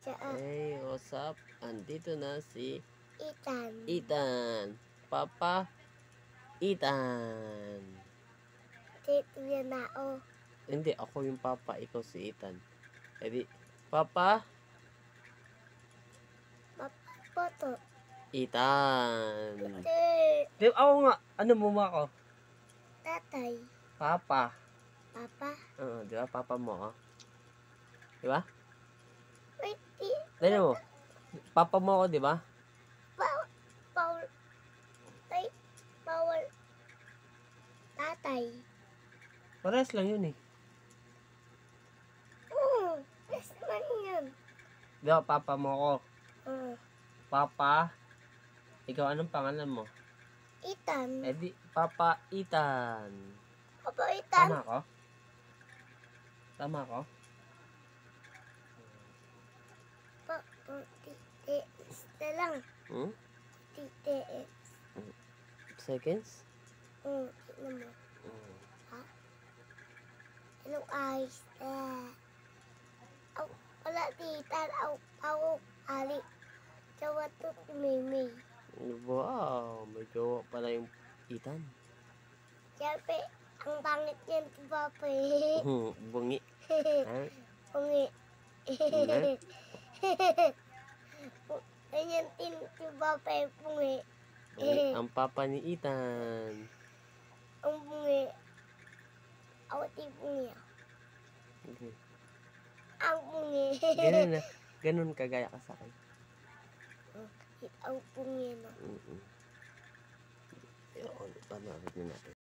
Saan? Hey, what's up? Andito na si Ethan. Ethan. Papa Ethan. Dito yan ako. Hindi, ako yung papa, ikaw si Ethan. Edi, Papa Mapapoto. Ethan. Hindi. Di, ako nga, ano mo ako? Tatay. Papa. Papa. Oo, di ba? Papa mo ako. Di ba? Wait, Dali mo. Papa mo ako, di ba? Paul. Ay, Paul. Tatay. Parehas lang yun eh. Yes naman yun. Di ba, papa mo ako? Papa. Ikaw, anong pangalan mo? Ethan. Edi, Papa Ethan. Papa Ethan. Tama ko? Tama ko? TTS na lang. Hmm? TTS. Seconds? Tignan mo. Ha? Anong ayos na? Aw, wala titan. Aw, ali. Jawa to si Mimi. Wow, may jowa pala yung Ethan. Siyempre, ang pangit niyan si Papa eh. Bungi. Ha? Pungi. Bungi? Ganyan din si Papa eh, pungi. Bungi. Ang papa ni Ethan. Ang pungi. Ako di pungi. Okay. Ang pungi. Ganun na. Ganun kagaya ka sa akin. Ang pungi na. Panoorin natin.